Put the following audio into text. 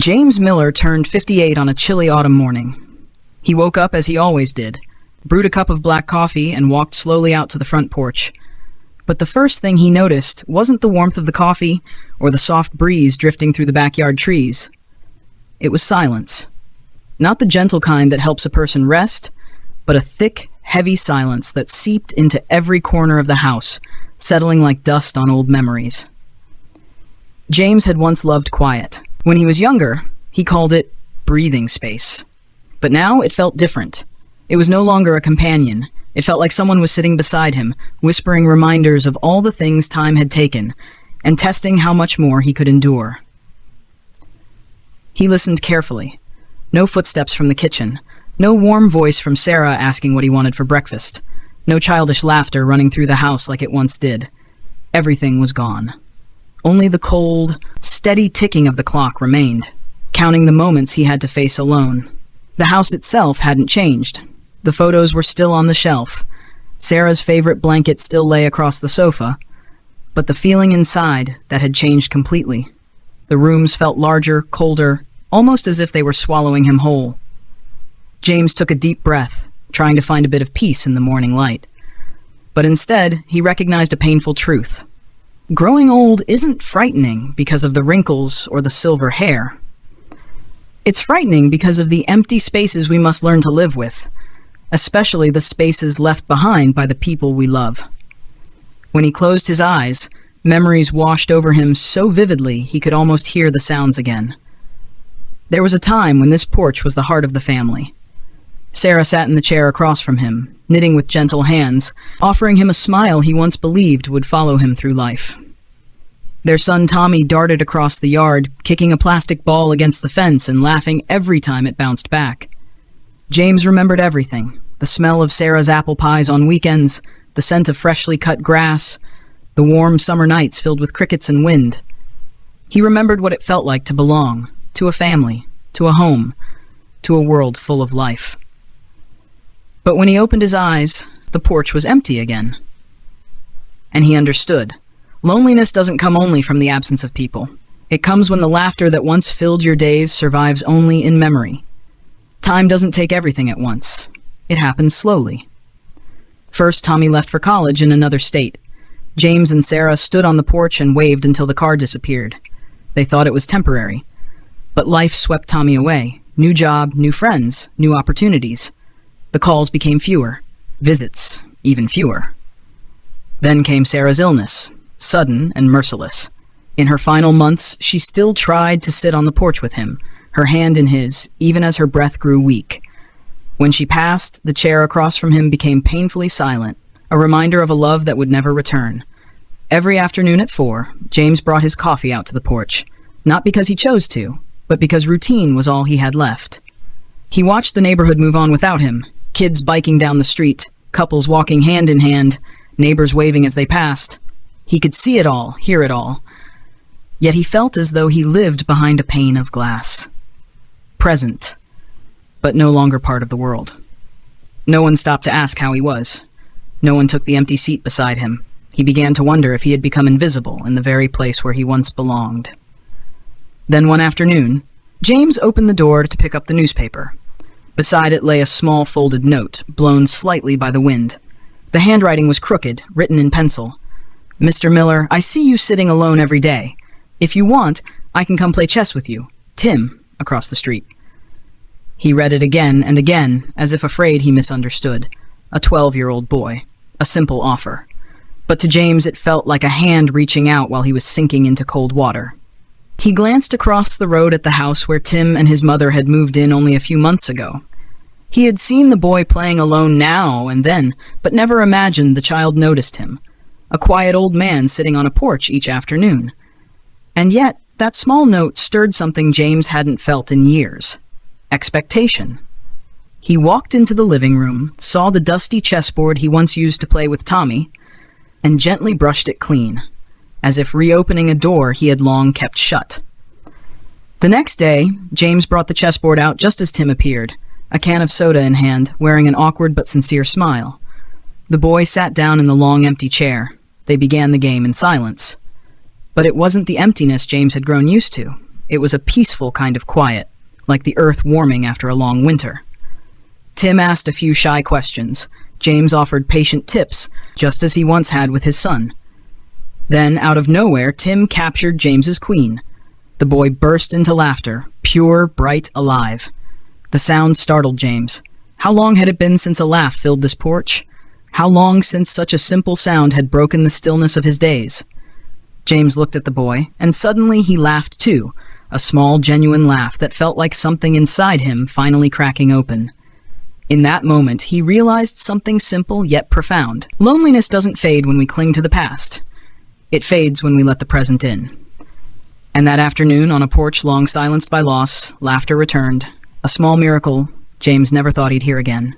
James Miller turned 58 on a chilly autumn morning. He woke up as he always did, brewed a cup of black coffee, and walked slowly out to the front porch. But the first thing he noticed wasn't the warmth of the coffee or the soft breeze drifting through the backyard trees. It was silence. Not the gentle kind that helps a person rest, but a thick, heavy silence that seeped into every corner of the house, settling like dust on old memories. James had once loved quiet. When he was younger, he called it breathing space. But now it felt different. It was no longer a companion. It felt like someone was sitting beside him, whispering reminders of all the things time had taken, and testing how much more he could endure. He listened carefully. No footsteps from the kitchen. No warm voice from Sarah asking what he wanted for breakfast. No childish laughter running through the house like it once did. Everything was gone. Only the cold, steady ticking of the clock remained, counting the moments he had to face alone. The house itself hadn't changed. The photos were still on the shelf. Sarah's favorite blanket still lay across the sofa. But the feeling inside, that had changed completely. The rooms felt larger, colder, almost as if they were swallowing him whole. James took a deep breath, trying to find a bit of peace in the morning light. But instead, he recognized a painful truth. Growing old isn't frightening because of the wrinkles or the silver hair. It's frightening because of the empty spaces we must learn to live with, especially the spaces left behind by the people we love. When he closed his eyes, memories washed over him so vividly he could almost hear the sounds again. There was a time when this porch was the heart of the family. Sarah sat in the chair across from him, knitting with gentle hands, offering him a smile he once believed would follow him through life. Their son Tommy darted across the yard, kicking a plastic ball against the fence and laughing every time it bounced back. James remembered everything: the smell of Sarah's apple pies on weekends, the scent of freshly cut grass, the warm summer nights filled with crickets and wind. He remembered what it felt like to belong, to a family, to a home, to a world full of life. But when he opened his eyes, the porch was empty again. And he understood. Loneliness doesn't come only from the absence of people. It comes when the laughter that once filled your days survives only in memory. Time doesn't take everything at once. It happens slowly. First, Tommy left for college in another state. James and Sarah stood on the porch and waved until the car disappeared. They thought it was temporary. But life swept Tommy away. New job, new friends, new opportunities. The calls became fewer, visits even fewer. Then came Sarah's illness, sudden and merciless. In her final months, she still tried to sit on the porch with him, her hand in his, even as her breath grew weak. When she passed, the chair across from him became painfully silent, a reminder of a love that would never return. Every afternoon at 4, James brought his coffee out to the porch, not because he chose to, but because routine was all he had left. He watched the neighborhood move on without him. Kids biking down the street, couples walking hand in hand, neighbors waving as they passed. He could see it all, hear it all. Yet he felt as though he lived behind a pane of glass. Present, but no longer part of the world. No one stopped to ask how he was. No one took the empty seat beside him. He began to wonder if he had become invisible in the very place where he once belonged. Then one afternoon, James opened the door to pick up the newspaper. Beside it lay a small folded note, blown slightly by the wind. The handwriting was crooked, written in pencil. "Mr. Miller, I see you sitting alone every day. If you want, I can come play chess with you. Tim," across the street. He read it again and again, as if afraid he misunderstood. A 12-year-old boy. A simple offer. But to James it felt like a hand reaching out while he was sinking into cold water. He glanced across the road at the house where Tim and his mother had moved in only a few months ago. He had seen the boy playing alone now and then, but never imagined the child noticed him. A quiet old man sitting on a porch each afternoon. And yet, that small note stirred something James hadn't felt in years. Expectation. He walked into the living room, saw the dusty chessboard he once used to play with Tommy, and gently brushed it clean, as if reopening a door he had long kept shut. The next day, James brought the chessboard out just as Tim appeared, a can of soda in hand, wearing an awkward but sincere smile. The boy sat down in the long empty chair. They began the game in silence. But it wasn't the emptiness James had grown used to. It was a peaceful kind of quiet, like the earth warming after a long winter. Tim asked a few shy questions. James offered patient tips, just as he once had with his son. Then, out of nowhere, Tim captured James's queen. The boy burst into laughter, pure, bright, alive. The sound startled James. How long had it been since a laugh filled this porch? How long since such a simple sound had broken the stillness of his days? James looked at the boy, and suddenly he laughed too, a small, genuine laugh that felt like something inside him finally cracking open. In that moment, he realized something simple yet profound. Loneliness doesn't fade when we cling to the past. It fades when we let the present in. And that afternoon, on a porch long silenced by loss, laughter returned. A small miracle James never thought he'd hear again.